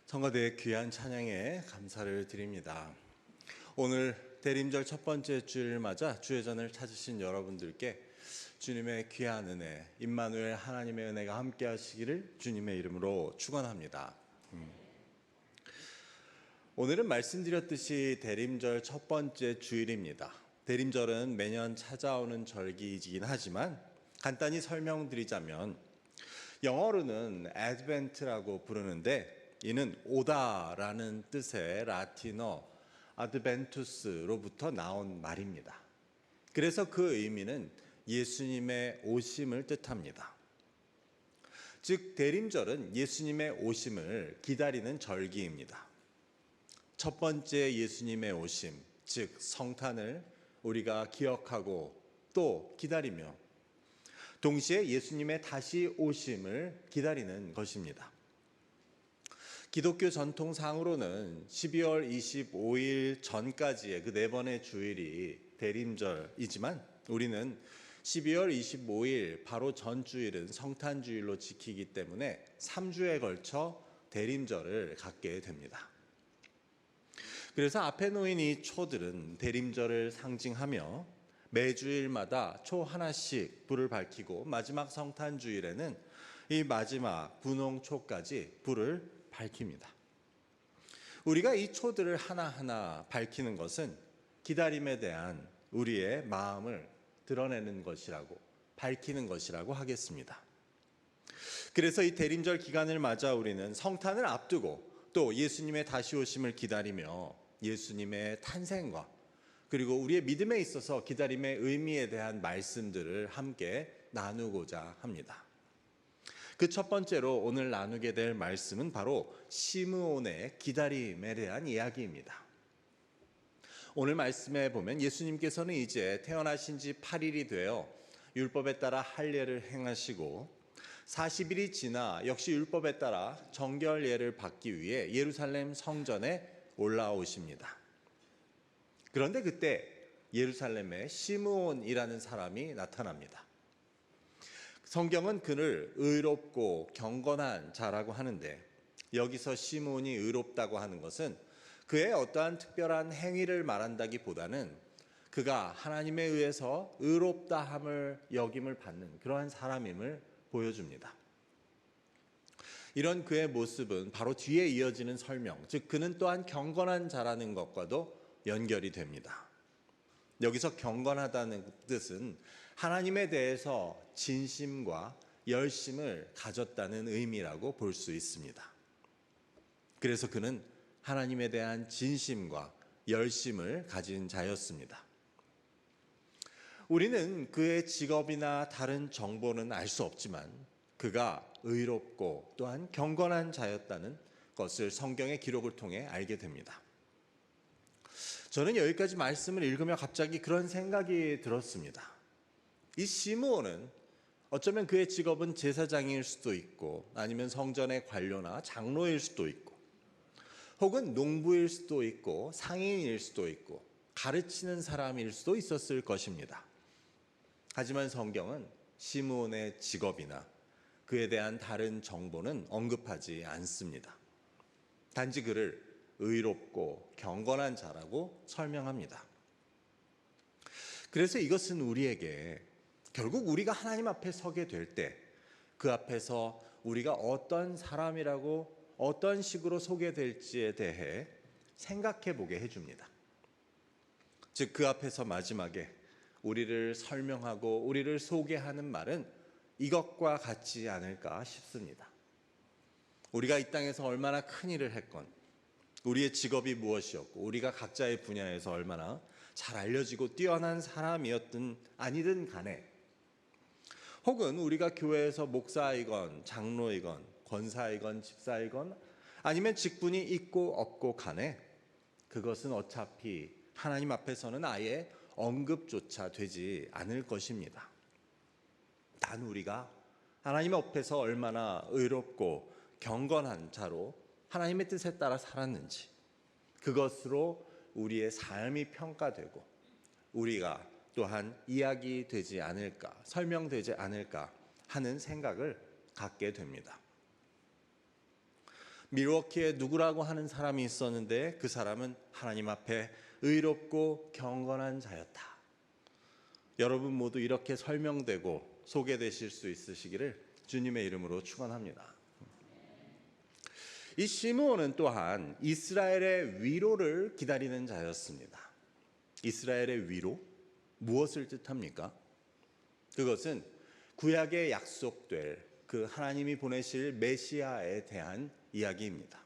성가대의 귀한 찬양에 감사를 드립니다. 오늘 대림절 첫 번째 주일을 맞아 주회전을 찾으신 여러분들께 주님의 귀한 은혜, 임마누엘 하나님의 은혜가 함께 하시기를 주님의 이름으로 축원합니다. 오늘은 말씀드렸듯이 대림절 첫 번째 주일입니다. 대림절은 매년 찾아오는 절기이긴 하지만 간단히 설명드리자면 영어로는 advent라고 부르는데 이는 오다라는 뜻의 라틴어 adventus로부터 나온 말입니다. 그래서 그 의미는 예수님의 오심을 뜻합니다. 즉 대림절은 예수님의 오심을 기다리는 절기입니다. 첫 번째 예수님의 오심, 즉 성탄을 우리가 기억하고 또 기다리며 동시에 예수님의 다시 오심을 기다리는 것입니다. 기독교 전통상으로는 12월 25일 전까지의 그 네 번의 주일이 대림절이지만 우리는 12월 25일 바로 전 주일은 성탄주일로 지키기 때문에 3주에 걸쳐 대림절을 갖게 됩니다. 그래서 앞에 놓인 이 초들은 대림절을 상징하며 매주일마다 초 하나씩 불을 밝히고 마지막 성탄주일에는 이 마지막 분홍초까지 불을 밝힙니다. 우리가 이 초들을 하나하나 밝히는 것은 기다림에 대한 우리의 마음을 드러내는 것이라고, 밝히는 것이라고 하겠습니다. 그래서 이 대림절 기간을 맞아 우리는 성탄을 앞두고 또 예수님의 다시 오심을 기다리며 예수님의 탄생과 그리고 우리의 믿음에 있어서 기다림의 의미에 대한 말씀들을 함께 나누고자 합니다. 그 첫 번째로 오늘 나누게 될 말씀은 바로 시므온의 기다림에 대한 이야기입니다. 오늘 말씀에 보면 예수님께서는 이제 태어나신 지 8일이 되어 율법에 따라 할례를 행하시고 40일이 지나 역시 율법에 따라 정결례를 받기 위해 예루살렘 성전에 올라오십니다. 그런데 그때 예루살렘에 시므온이라는 사람이 나타납니다. 성경은 그를 의롭고 경건한 자라고 하는데 여기서 시므온이 의롭다고 하는 것은 그의 어떠한 특별한 행위를 말한다기보다는 그가 하나님에 의해서 의롭다함을 여김을 받는 그러한 사람임을 보여줍니다. 이런 그의 모습은 바로 뒤에 이어지는 설명, 즉 그는 또한 경건한 자라는 것과도 연결이 됩니다. 여기서 경건하다는 뜻은 하나님에 대해서 진심과 열심을 가졌다는 의미라고 볼 수 있습니다. 그래서 그는 하나님에 대한 진심과 열심을 가진 자였습니다. 우리는 그의 직업이나 다른 정보는 알 수 없지만 그가 의롭고 또한 경건한 자였다는 것을 성경의 기록을 통해 알게 됩니다. 저는 여기까지 말씀을 읽으며 갑자기 그런 생각이 들었습니다. 이 시므온은 어쩌면 그의 직업은 제사장일 수도 있고 아니면 성전의 관료나 장로일 수도 있고 혹은 농부일 수도 있고 상인일 수도 있고 가르치는 사람일 수도 있었을 것입니다. 하지만 성경은 시므온의 직업이나 그에 대한 다른 정보는 언급하지 않습니다. 단지 그를 의롭고 경건한 자라고 설명합니다. 그래서 이것은 우리에게 결국 우리가 하나님 앞에 서게 될 때 그 앞에서 우리가 어떤 사람이라고 어떤 식으로 소개될지에 대해 생각해 보게 해줍니다. 즉 그 앞에서 마지막에 우리를 설명하고 우리를 소개하는 말은 이것과 같지 않을까 싶습니다. 우리가 이 땅에서 얼마나 큰 일을 했건 우리의 직업이 무엇이었고 우리가 각자의 분야에서 얼마나 잘 알려지고 뛰어난 사람이었든 아니든 간에 혹은 우리가 교회에서 목사이건 장로이건 권사이건 집사이건 아니면 직분이 있고 없고 간에 그것은 어차피 하나님 앞에서는 아예 언급조차 되지 않을 것입니다. 단 우리가 하나님 앞에서 얼마나 의롭고 경건한 자로 하나님의 뜻에 따라 살았는지 그것으로 우리의 삶이 평가되고 우리가 또한 이야기되지 않을까, 설명되지 않을까 하는 생각을 갖게 됩니다. 밀워키에 누구라고 하는 사람이 있었는데 그 사람은 하나님 앞에 의롭고 경건한 자였다. 여러분 모두 이렇게 설명되고 소개되실 수 있으시기를 주님의 이름으로 축원합니다. 이 시므온은 또한 이스라엘의 위로를 기다리는 자였습니다. 이스라엘의 위로? 무엇을 뜻합니까? 그것은 구약에 약속될 그 하나님이 보내실 메시아에 대한 이야기입니다.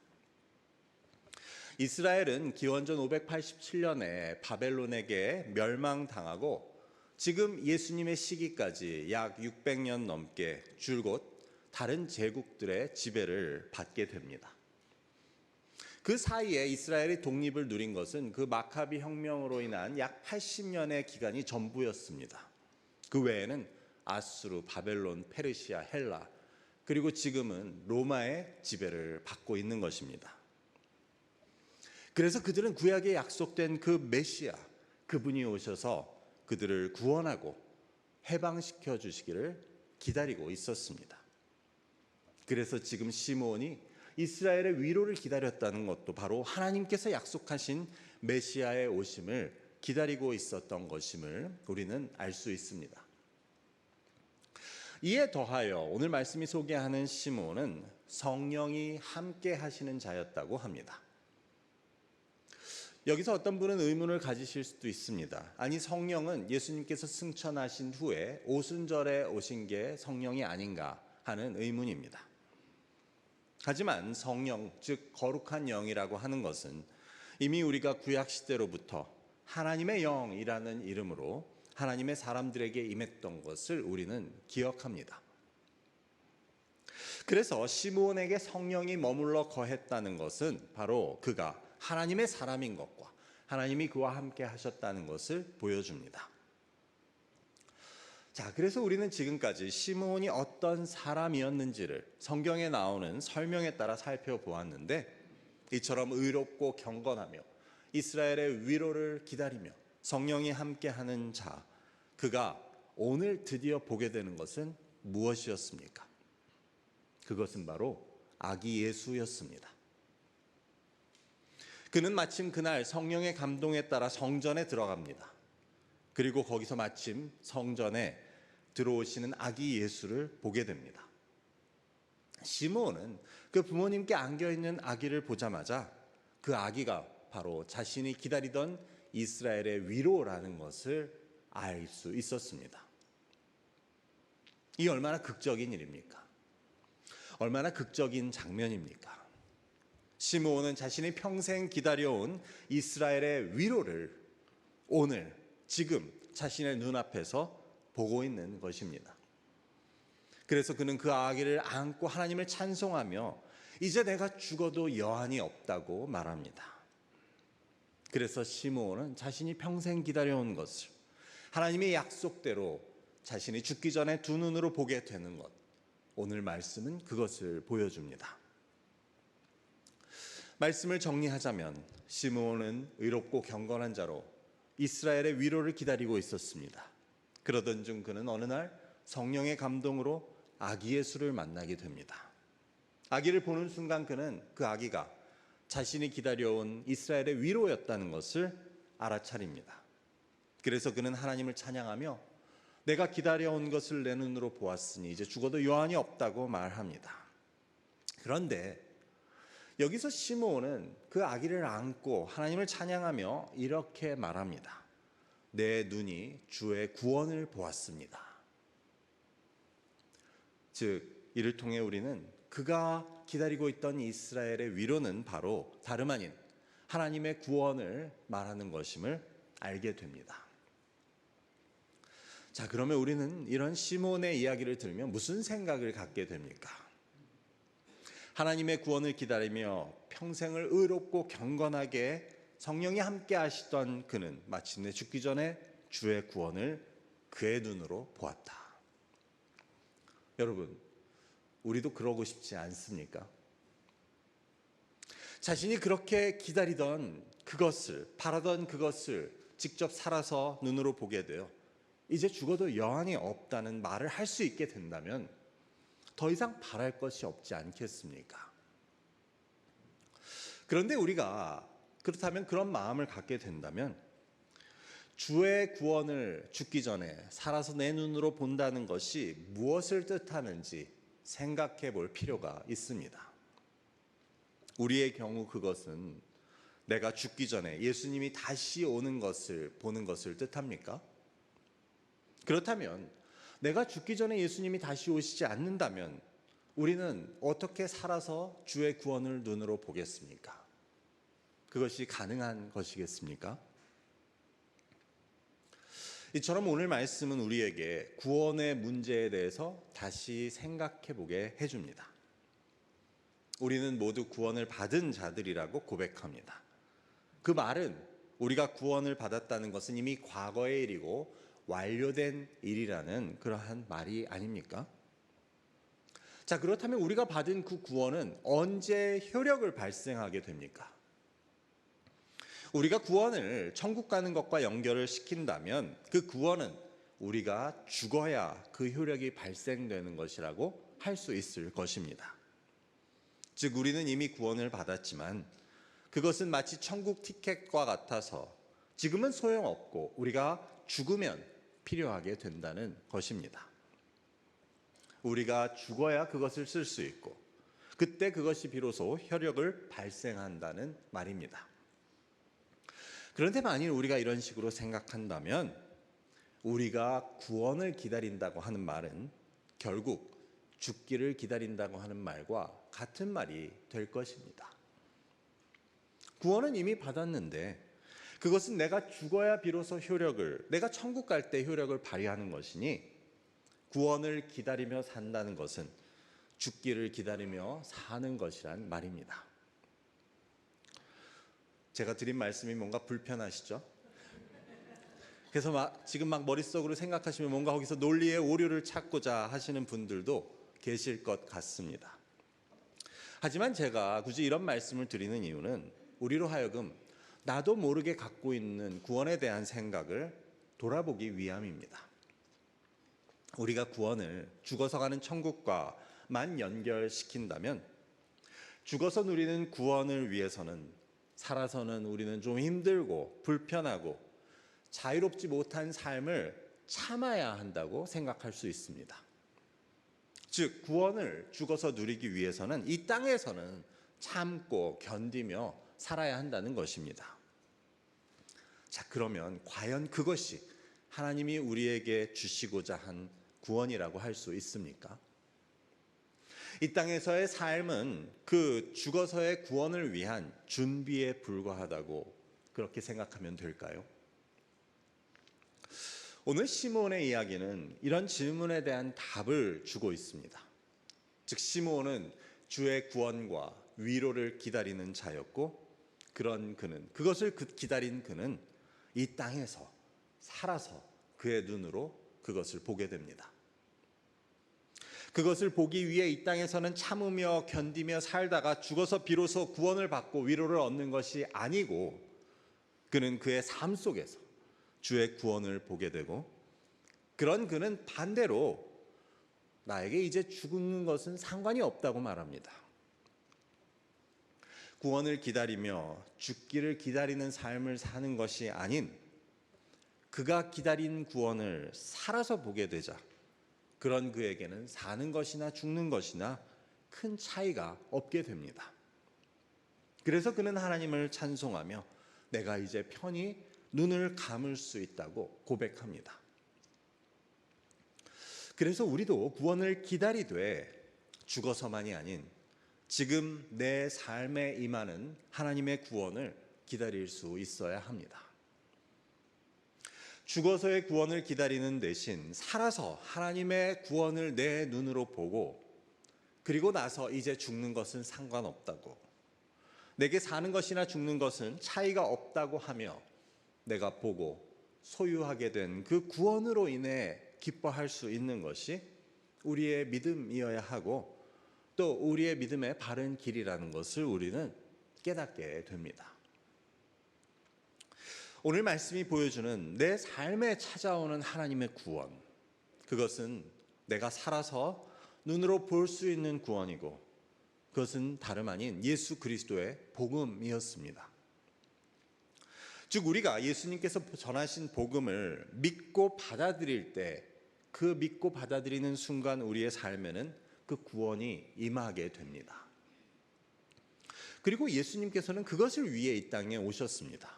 이스라엘은 기원전 587년에 바벨론에게 멸망당하고 지금 예수님의 시기까지 약 600년 넘게 줄곧 다른 제국들의 지배를 받게 됩니다. 그 사이에 이스라엘이 독립을 누린 것은 그 마카비 혁명으로 인한 약 80년의 기간이 전부였습니다. 그 외에는 아수르, 바벨론, 페르시아, 헬라, 그리고 지금은 로마의 지배를 받고 있는 것입니다. 그래서 그들은 구약에 약속된 그 메시아, 그분이 오셔서 그들을 구원하고 해방시켜 주시기를 기다리고 있었습니다. 그래서 지금 시므온이 이스라엘의 위로를 기다렸다는 것도 바로 하나님께서 약속하신 메시아의 오심을 기다리고 있었던 것임을 우리는 알 수 있습니다. 이에 더하여 오늘 말씀이 소개하는 시므온은 성령이 함께 하시는 자였다고 합니다. 여기서 어떤 분은 의문을 가지실 수도 있습니다. 아니, 성령은 예수님께서 승천하신 후에 오순절에 오신 게 성령이 아닌가 하는 의문입니다. 하지만 성령, 즉 거룩한 영이라고 하는 것은 이미 우리가 구약시대로부터 하나님의 영이라는 이름으로 하나님의 사람들에게 임했던 것을 우리는 기억합니다. 그래서 시므온에게 성령이 머물러 거했다는 것은 바로 그가 하나님의 사람인 것과 하나님이 그와 함께 하셨다는 것을 보여줍니다. 자, 그래서 우리는 지금까지 시므온이 어떤 사람이었는지를 성경에 나오는 설명에 따라 살펴보았는데, 이처럼 의롭고 경건하며 이스라엘의 위로를 기다리며 성령이 함께하는 자, 그가 오늘 드디어 보게 되는 것은 무엇이었습니까? 그것은 바로 아기 예수였습니다. 그는 마침 그날 성령의 감동에 따라 성전에 들어갑니다. 그리고 거기서 마침 성전에 들어오시는 아기 예수를 보게 됩니다. 시므온은 그 부모님께 안겨있는 아기를 보자마자 그 아기가 바로 자신이 기다리던 이스라엘의 위로라는 것을 알 수 있었습니다. 이 얼마나 극적인 일입니까? 얼마나 극적인 장면입니까? 시므온은 자신이 평생 기다려온 이스라엘의 위로를 오늘 지금 자신의 눈앞에서 보고 있는 것입니다. 그래서 그는 그 아기를 안고 하나님을 찬송하며 이제 내가 죽어도 여한이 없다고 말합니다. 그래서 시므온은 자신이 평생 기다려온 것을 하나님의 약속대로 자신이 죽기 전에 두 눈으로 보게 되는 것, 오늘 말씀은 그것을 보여줍니다. 말씀을 정리하자면 시므온은 의롭고 경건한 자로 이스라엘의 위로를 기다리고 있었습니다. 그러던 중 그는 어느 날 성령의 감동으로 아기 예수를 만나게 됩니다. 아기를 보는 순간 그는 그 아기가 자신이 기다려온 이스라엘의 위로였다는 것을 알아차립니다. 그래서 그는 하나님을 찬양하며 내가 기다려온 것을 내 눈으로 보았으니 이제 죽어도 여한이 없다고 말합니다. 그런데 여기서 시므온은 그 아기를 안고 하나님을 찬양하며 이렇게 말합니다. 내 눈이 주의 구원을 보았습니다. 즉, 이를 통해 우리는 그가 기다리고 있던 이스라엘의 위로는 바로 다름 아닌 하나님의 구원을 말하는 것임을 알게 됩니다. 자, 그러면 우리는 이런 시므온의 이야기를 들으면 무슨 생각을 갖게 됩니까? 하나님의 구원을 기다리며 평생을 의롭고 경건하게 성령이 함께 하시던 그는 마침내 죽기 전에 주의 구원을 그의 눈으로 보았다. 여러분, 우리도 그러고 싶지 않습니까? 자신이 그렇게 기다리던 그것을, 바라던 그것을 직접 살아서 눈으로 보게 되어 이제 죽어도 여한이 없다는 말을 할 수 있게 된다면 더 이상 바랄 것이 없지 않겠습니까? 그런데 우리가 그렇다면 그런 마음을 갖게 된다면 주의 구원을 죽기 전에 살아서 내 눈으로 본다는 것이 무엇을 뜻하는지 생각해 볼 필요가 있습니다. 우리의 경우 그것은 내가 죽기 전에 예수님이 다시 오는 것을 보는 것을 뜻합니까? 그렇다면 내가 죽기 전에 예수님이 다시 오시지 않는다면 우리는 어떻게 살아서 주의 구원을 눈으로 보겠습니까? 그것이 가능한 것이겠습니까? 이처럼 오늘 말씀은 우리에게 구원의 문제에 대해서 다시 생각해 보게 해줍니다. 우리는 모두 구원을 받은 자들이라고 고백합니다. 그 말은 우리가 구원을 받았다는 것은 이미 과거의 일이고 완료된 일이라는 그러한 말이 아닙니까? 자, 그렇다면 우리가 받은 그 구원은 언제 효력을 발생하게 됩니까? 우리가 구원을 천국 가는 것과 연결을 시킨다면 그 구원은 우리가 죽어야 그 효력이 발생되는 것이라고 할 수 있을 것입니다. 즉 우리는 이미 구원을 받았지만 그것은 마치 천국 티켓과 같아서 지금은 소용없고 우리가 죽으면 필요하게 된다는 것입니다. 우리가 죽어야 그것을 쓸 수 있고 그때 그것이 비로소 효력을 발생한다는 말입니다. 그런데 만일 우리가 이런 식으로 생각한다면 우리가 구원을 기다린다고 하는 말은 결국 죽기를 기다린다고 하는 말과 같은 말이 될 것입니다. 구원은 이미 받았는데 그것은 내가 죽어야 비로소 효력을, 내가 천국 갈 때 효력을 발휘하는 것이니 구원을 기다리며 산다는 것은 죽기를 기다리며 사는 것이란 말입니다. 제가 드린 말씀이 뭔가 불편하시죠? 그래서 지금 머릿속으로 생각하시면 뭔가 거기서 논리의 오류를 찾고자 하시는 분들도 계실 것 같습니다. 하지만 제가 굳이 이런 말씀을 드리는 이유는 우리로 하여금 나도 모르게 갖고 있는 구원에 대한 생각을 돌아보기 위함입니다. 우리가 구원을 죽어서 가는 천국과만 연결시킨다면 죽어서 누리는 구원을 위해서는 살아서는 우리는 좀 힘들고 불편하고 자유롭지 못한 삶을 참아야 한다고 생각할 수 있습니다. 즉 구원을 죽어서 누리기 위해서는 이 땅에서는 참고 견디며 살아야 한다는 것입니다. 자, 그러면 과연 그것이 하나님이 우리에게 주시고자 한 구원이라고 할 수 있습니까? 이 땅에서의 삶은 그 죽어서의 구원을 위한 준비에 불과하다고 그렇게 생각하면 될까요? 오늘 시므온의 이야기는 이런 질문에 대한 답을 주고 있습니다. 즉 시므온은 주의 구원과 위로를 기다리는 자였고 그것을 기다린 그는 이 땅에서 살아서 그의 눈으로 그것을 보게 됩니다. 그것을 보기 위해 이 땅에서는 참으며 견디며 살다가 죽어서 비로소 구원을 받고 위로를 얻는 것이 아니고 그는 그의 삶 속에서 주의 구원을 보게 되고 그는 반대로 나에게 이제 죽는 것은 상관이 없다고 말합니다. 구원을 기다리며 죽기를 기다리는 삶을 사는 것이 아닌 그가 기다린 구원을 살아서 보게 되자 그런 그에게는 사는 것이나 죽는 것이나 큰 차이가 없게 됩니다. 그래서 그는 하나님을 찬송하며 내가 이제 편히 눈을 감을 수 있다고 고백합니다. 그래서 우리도 구원을 기다리되 죽어서만이 아닌 지금 내 삶에 임하는 하나님의 구원을 기다릴 수 있어야 합니다. 죽어서의 구원을 기다리는 대신 살아서 하나님의 구원을 내 눈으로 보고 그리고 나서 이제 죽는 것은 상관없다고, 내게 사는 것이나 죽는 것은 차이가 없다고 하며 내가 보고 소유하게 된 그 구원으로 인해 기뻐할 수 있는 것이 우리의 믿음이어야 하고 또 우리의 믿음의 바른 길이라는 것을 우리는 깨닫게 됩니다. 오늘 말씀이 보여주는 내 삶에 찾아오는 하나님의 구원, 그것은 내가 살아서 눈으로 볼 수 있는 구원이고 그것은 다름 아닌 예수 그리스도의 복음이었습니다. 즉 우리가 예수님께서 전하신 복음을 믿고 받아들일 때, 그 믿고 받아들이는 순간 우리의 삶에는 그 구원이 임하게 됩니다. 그리고 예수님께서는 그것을 위해 이 땅에 오셨습니다.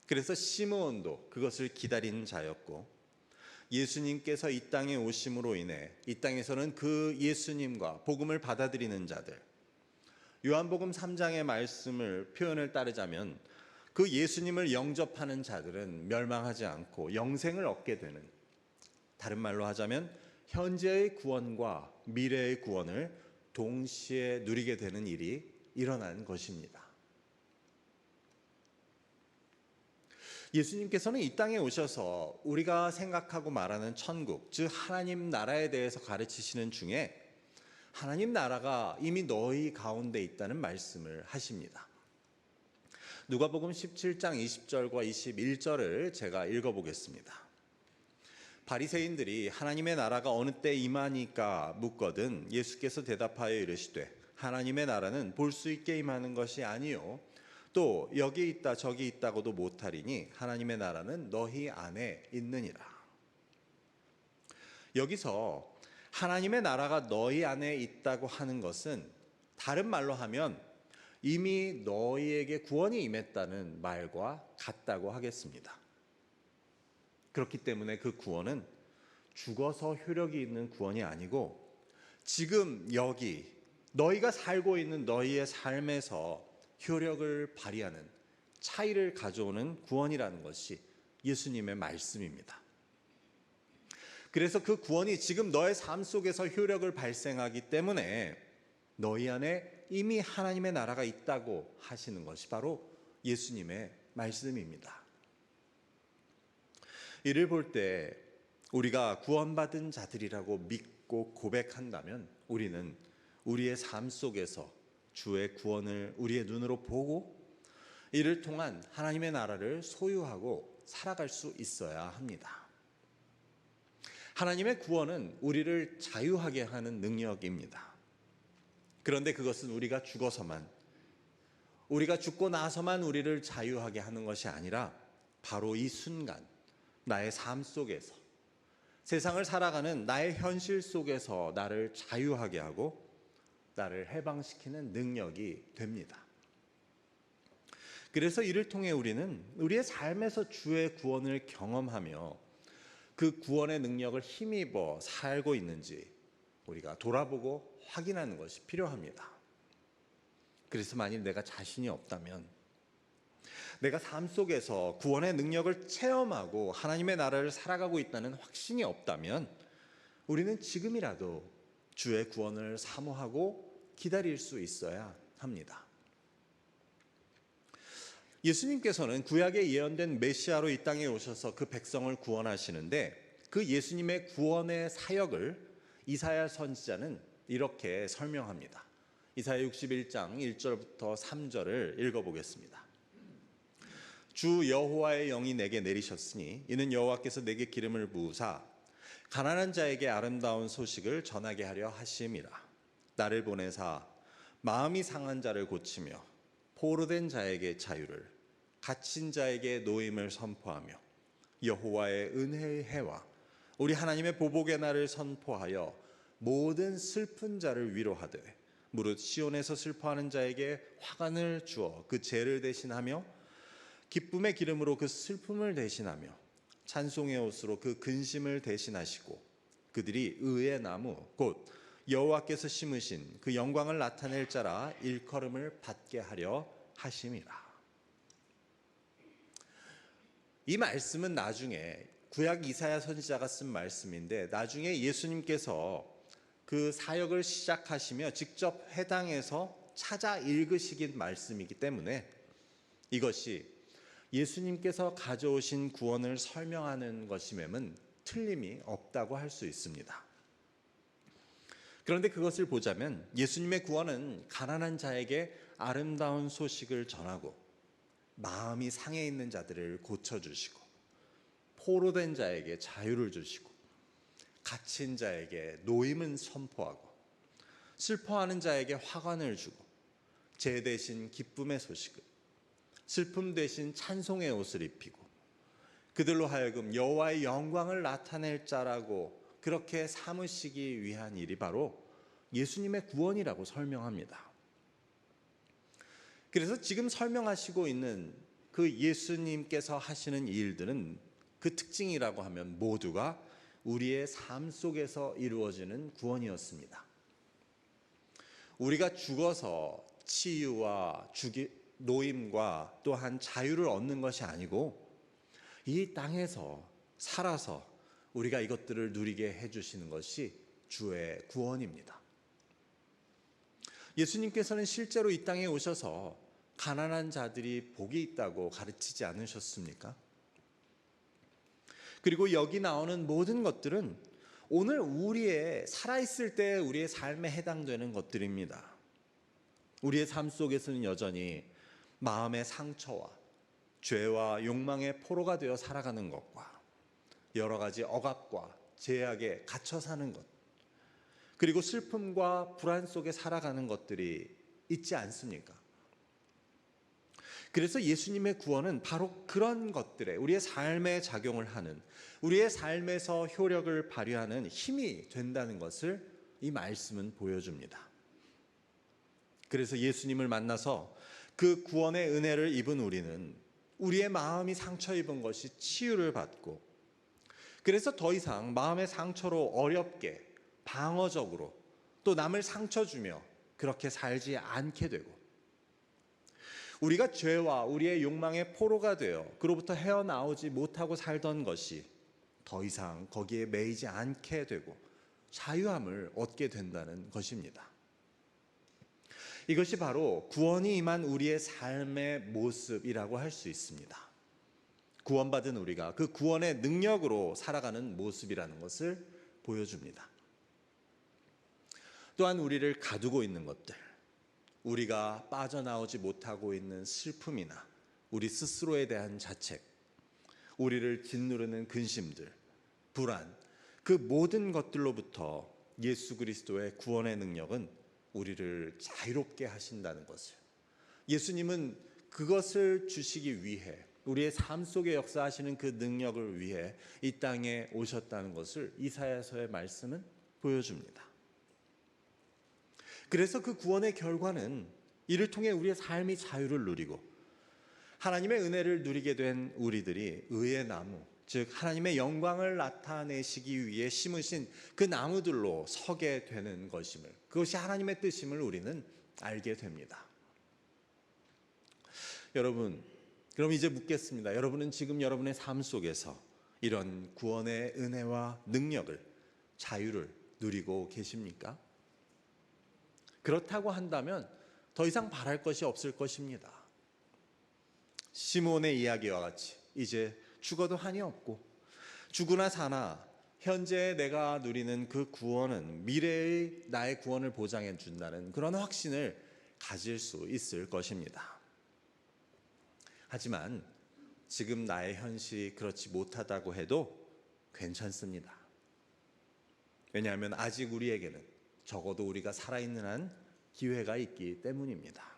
그래서 시므온도 그것을 기다리는 자였고, 예수님께서 이 땅에 오심으로 인해 이 땅에서는 그 예수님과 복음을 받아들이는 자들, 요한복음 3장의 말씀을 표현을 따르자면 그 예수님을 영접하는 자들은 멸망하지 않고 영생을 얻게 되는, 다른 말로 하자면 현재의 구원과 미래의 구원을 동시에 누리게 되는 일이 일어난 것입니다. 예수님께서는 이 땅에 오셔서 우리가 생각하고 말하는 천국, 즉 하나님 나라에 대해서 가르치시는 중에 하나님 나라가 이미 너희 가운데 있다는 말씀을 하십니다. 누가복음 17장 20절과 21절을 제가 읽어보겠습니다. 바리새인들이 하나님의 나라가 어느 때 임하니까 묻거든 예수께서 대답하여 이르시되 하나님의 나라는 볼 수 있게 임하는 것이 아니요 또 여기 있다 저기 있다고도 못하리니 하나님의 나라는 너희 안에 있느니라. 여기서 하나님의 나라가 너희 안에 있다고 하는 것은 다른 말로 하면 이미 너희에게 구원이 임했다는 말과 같다고 하겠습니다. 그렇기 때문에 그 구원은 죽어서 효력이 있는 구원이 아니고 지금 여기 너희가 살고 있는 너희의 삶에서 효력을 발휘하는, 차이를 가져오는 구원이라는 것이 예수님의 말씀입니다. 그래서 그 구원이 지금 너의 삶 속에서 효력을 발생하기 때문에 너희 안에 이미 하나님의 나라가 있다고 하시는 것이 바로 예수님의 말씀입니다. 이를 볼 때 우리가 구원받은 자들이라고 믿고 고백한다면 우리는 우리의 삶 속에서 주의 구원을 우리의 눈으로 보고 이를 통한 하나님의 나라를 소유하고 살아갈 수 있어야 합니다. 하나님의 구원은 우리를 자유하게 하는 능력입니다. 그런데 그것은 우리가 죽고 나서만 우리를 자유하게 하는 것이 아니라 바로 이 순간 나의 삶 속에서, 세상을 살아가는 나의 현실 속에서 나를 자유하게 하고 나를 해방시키는 능력이 됩니다. 그래서 이를 통해 우리는 우리의 삶에서 주의 구원을 경험하며 그 구원의 능력을 힘입어 살고 있는지 우리가 돌아보고 확인하는 것이 필요합니다. 그래서 만일 내가 자신이 없다면, 내가 삶 속에서 구원의 능력을 체험하고 하나님의 나라를 살아가고 있다는 확신이 없다면 우리는 지금이라도 주의 구원을 사모하고 기다릴 수 있어야 합니다. 예수님께서는 구약에 예언된 메시아로 이 땅에 오셔서 그 백성을 구원하시는데 그 예수님의 구원의 사역을 이사야 선지자는 이렇게 설명합니다. 이사야 61장 1절부터 3절을 읽어보겠습니다. 주 여호와의 영이 내게 내리셨으니 이는 여호와께서 내게 기름을 부으사 가난한 자에게 아름다운 소식을 전하게 하려 하심이라. 나를 보내사 마음이 상한 자를 고치며 포로된 자에게 자유를, 갇힌 자에게 노임을 선포하며 여호와의 은혜의 해와 우리 하나님의 보복의 날을 선포하여 모든 슬픈 자를 위로하되 무릇 시온에서 슬퍼하는 자에게 화관을 주어 그 죄를 대신하며 기쁨의 기름으로 그 슬픔을 대신하며 찬송의 옷으로 그 근심을 대신하시고 그들이 의의 나무 곧 여호와께서 심으신 그 영광을 나타낼 자라 일컬음을 받게 하려 하심이라. 이 말씀은 나중에 구약 이사야 선지자가 쓴 말씀인데 나중에 예수님께서 그 사역을 시작하시며 직접 회당에서 찾아 읽으시긴 말씀이기 때문에 이것이 예수님께서 가져오신 구원을 설명하는 것임에는 틀림이 없다고 할 수 있습니다. 그런데 그것을 보자면 예수님의 구원은 가난한 자에게 아름다운 소식을 전하고 마음이 상해 있는 자들을 고쳐주시고 포로된 자에게 자유를 주시고 갇힌 자에게 노임은 선포하고 슬퍼하는 자에게 화관을 주고 재 대신 기쁨의 소식을, 슬픔 대신 찬송의 옷을 입히고 그들로 하여금 여호와의 영광을 나타낼 자라고 그렇게 삼으시기 위한 일이 바로 예수님의 구원이라고 설명합니다. 그래서 지금 설명하시고 있는 그 예수님께서 하시는 일들은 그 특징이라고 하면 모두가 우리의 삶 속에서 이루어지는 구원이었습니다. 우리가 죽어서 치유와 노임과 또한 자유를 얻는 것이 아니고 이 땅에서 살아서 우리가 이것들을 누리게 해주시는 것이 주의 구원입니다. 예수님께서는 실제로 이 땅에 오셔서 가난한 자들이 복이 있다고 가르치지 않으셨습니까? 그리고 여기 나오는 모든 것들은 오늘 우리의 살아있을 때 우리의 삶에 해당되는 것들입니다. 우리의 삶 속에서는 여전히 마음의 상처와 죄와 욕망의 포로가 되어 살아가는 것과 여러 가지 억압과 제약에 갇혀 사는 것, 그리고 슬픔과 불안 속에 살아가는 것들이 있지 않습니까? 그래서 예수님의 구원은 바로 그런 것들에 우리의 삶에 작용을 하는, 우리의 삶에서 효력을 발휘하는 힘이 된다는 것을 이 말씀은 보여줍니다. 그래서 예수님을 만나서 그 구원의 은혜를 입은 우리는 우리의 마음이 상처 입은 것이 치유를 받고, 그래서 더 이상 마음의 상처로 어렵게 방어적으로 또 남을 상처 주며 그렇게 살지 않게 되고, 우리가 죄와 우리의 욕망의 포로가 되어 그로부터 헤어나오지 못하고 살던 것이 더 이상 거기에 매이지 않게 되고 자유함을 얻게 된다는 것입니다. 이것이 바로 구원이 임한 우리의 삶의 모습이라고 할 수 있습니다. 구원받은 우리가 그 구원의 능력으로 살아가는 모습이라는 것을 보여줍니다. 또한 우리를 가두고 있는 것들, 우리가 빠져나오지 못하고 있는 슬픔이나 우리 스스로에 대한 자책, 우리를 짓누르는 근심들, 불안, 그 모든 것들로부터 예수 그리스도의 구원의 능력은 우리를 자유롭게 하신다는 것을, 예수님은 그것을 주시기 위해, 우리의 삶 속에 역사하시는 그 능력을 위해 이 땅에 오셨다는 것을 이사야서의 말씀은 보여줍니다. 그래서 그 구원의 결과는 이를 통해 우리의 삶이 자유를 누리고 하나님의 은혜를 누리게 된 우리들이 의의 나무, 즉 하나님의 영광을 나타내시기 위해 심으신 그 나무들로 서게 되는 것임을, 그것이 하나님의 뜻임을 우리는 알게 됩니다. 여러분, 그럼 이제 묻겠습니다. 여러분은 지금 여러분의 삶 속에서 이런 구원의 은혜와 능력을, 자유를 누리고 계십니까? 그렇다고 한다면 더 이상 바랄 것이 없을 것입니다. 시므온의 이야기와 같이 이제 죽어도 한이 없고 죽으나 사나 현재 내가 누리는 그 구원은 미래의 나의 구원을 보장해 준다는 그런 확신을 가질 수 있을 것입니다. 하지만 지금 나의 현실이 그렇지 못하다고 해도 괜찮습니다. 왜냐하면 아직 우리에게는 적어도 우리가 살아있는 한 기회가 있기 때문입니다.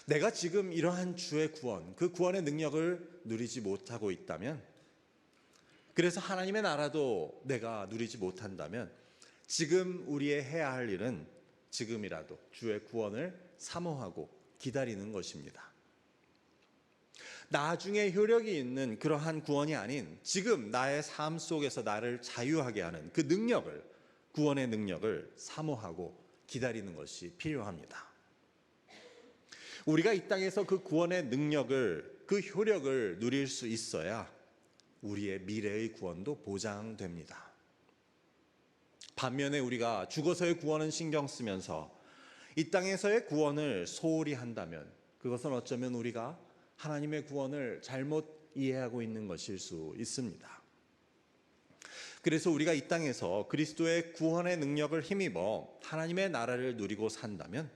내가 지금 이러한 주의 구원, 그 구원의 능력을 누리지 못하고 있다면, 그래서 하나님의 나라도 내가 누리지 못한다면 지금 우리의 해야 할 일은 지금이라도 주의 구원을 사모하고 기다리는 것입니다. 나중에 효력이 있는 그러한 구원이 아닌 지금 나의 삶 속에서 나를 자유하게 하는 그 능력을, 구원의 능력을 사모하고 기다리는 것이 필요합니다. 우리가 이 땅에서 그 구원의 능력을, 그 효력을 누릴 수 있어야 우리의 미래의 구원도 보장됩니다. 반면에 우리가 죽어서의 구원은 신경 쓰면서 이 땅에서의 구원을 소홀히 한다면 그것은 어쩌면 우리가 하나님의 구원을 잘못 이해하고 있는 것일 수 있습니다. 그래서 우리가 이 땅에서 그리스도의 구원의 능력을 힘입어 하나님의 나라를 누리고 산다면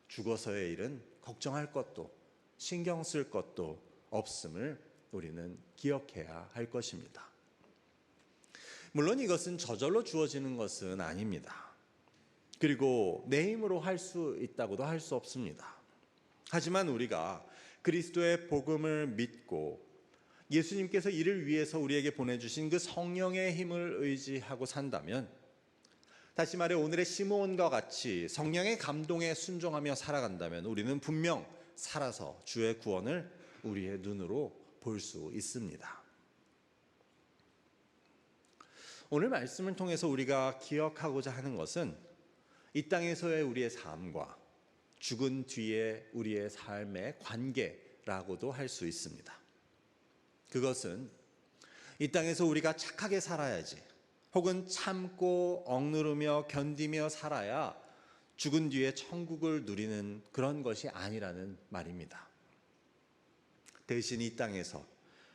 죽어서의 일은 걱정할 것도 신경 쓸 것도 없음을 우리는 기억해야 할 것입니다. 물론 이것은 저절로 주어지는 것은 아닙니다. 그리고 내 힘으로 할 수 있다고도 할 수 없습니다. 하지만 우리가 그리스도의 복음을 믿고 예수님께서 이를 위해서 우리에게 보내주신 그 성령의 힘을 의지하고 산다면, 다시 말해 오늘의 시므온과 같이 성령의 감동에 순종하며 살아간다면 우리는 분명 살아서 주의 구원을 우리의 눈으로 볼 수 있습니다. 오늘 말씀을 통해서 우리가 기억하고자 하는 것은 이 땅에서의 우리의 삶과 죽은 뒤에 우리의 삶의 관계라고도 할 수 있습니다. 그것은 이 땅에서 우리가 착하게 살아야지, 혹은 참고 억누르며 견디며 살아야 죽은 뒤에 천국을 누리는 그런 것이 아니라는 말입니다. 대신 이 땅에서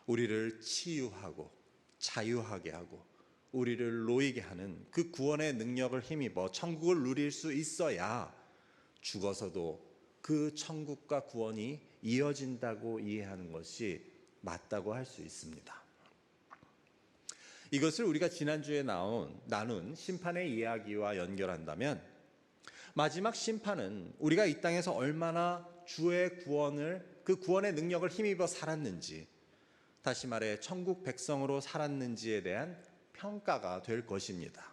우리를 치유하고 자유하게 하고 우리를 놓이게 하는 그 구원의 능력을 힘입어 천국을 누릴 수 있어야 죽어서도 그 천국과 구원이 이어진다고 이해하는 것이 맞다고 할 수 있습니다. 이것을 우리가 지난주에 나눈 심판의 이야기와 연결한다면, 마지막 심판은 우리가 이 땅에서 얼마나 주의 구원을, 그 구원의 능력을 힘입어 살았는지, 다시 말해 천국 백성으로 살았는지에 대한 평가가 될 것입니다.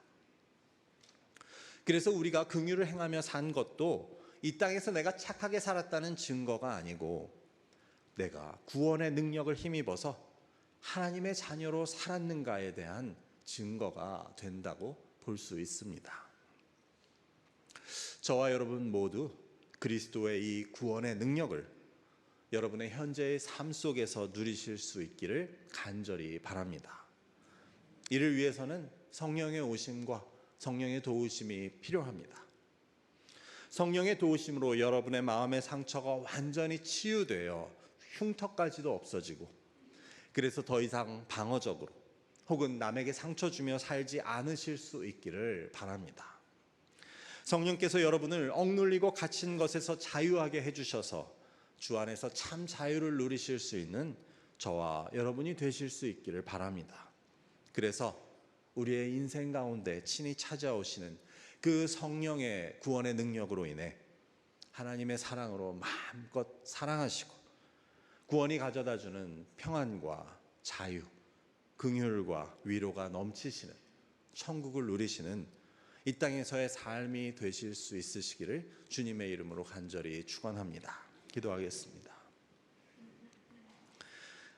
그래서 우리가 긍휼을 행하며 산 것도 이 땅에서 내가 착하게 살았다는 증거가 아니고, 내가 구원의 능력을 힘입어서 하나님의 자녀로 살았는가에 대한 증거가 된다고 볼 수 있습니다. 저와 여러분 모두 그리스도의 이 구원의 능력을 여러분의 현재의 삶 속에서 누리실 수 있기를 간절히 바랍니다. 이를 위해서는 성령의 오심과 성령의 도우심이 필요합니다. 성령의 도우심으로 여러분의 마음의 상처가 완전히 치유되어 흉터까지도 없어지고, 그래서 더 이상 방어적으로 혹은 남에게 상처 주며 살지 않으실 수 있기를 바랍니다. 성령께서 여러분을 억눌리고 갇힌 것에서 자유하게 해주셔서 주 안에서 참 자유를 누리실 수 있는 저와 여러분이 되실 수 있기를 바랍니다. 그래서 우리의 인생 가운데 친히 찾아오시는 그 성령의 구원의 능력으로 인해 하나님의 사랑으로 마음껏 사랑하시고, 구원이 가져다주는 평안과 자유, 긍휼과 위로가 넘치시는 천국을 누리시는 이 땅에서의 삶이 되실 수 있으시기를 주님의 이름으로 간절히 축원합니다. 기도하겠습니다.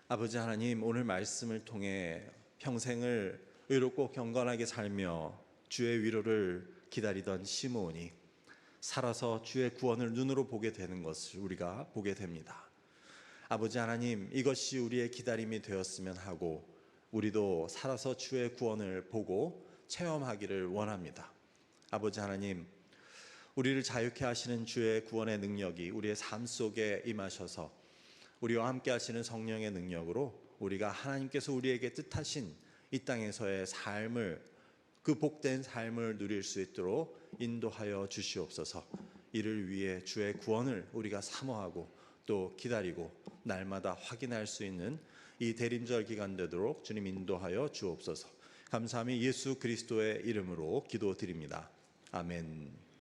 아버지 하나님, 오늘 말씀을 통해 평생을 의롭고 경건하게 살며 주의 위로를 기다리던 시므온이 살아서 주의 구원을 눈으로 보게 되는 것을 우리가 보게 됩니다. 아버지 하나님, 이것이 우리의 기다림이 되었으면 하고 우리도 살아서 주의 구원을 보고 체험하기를 원합니다. 아버지 하나님, 우리를 자유케 하시는 주의 구원의 능력이 우리의 삶 속에 임하셔서 우리와 함께 하시는 성령의 능력으로 우리가 하나님께서 우리에게 뜻하신 이 땅에서의 삶을, 그 복된 삶을 누릴 수 있도록 인도하여 주시옵소서. 이를 위해 주의 구원을 우리가 사모하고 또 기다리고 날마다 확인할 수 있는 이 대림절 기간 되도록 주님 인도하여 주옵소서. 감사함이 예수 그리스도의 이름으로 기도드립니다. 아멘.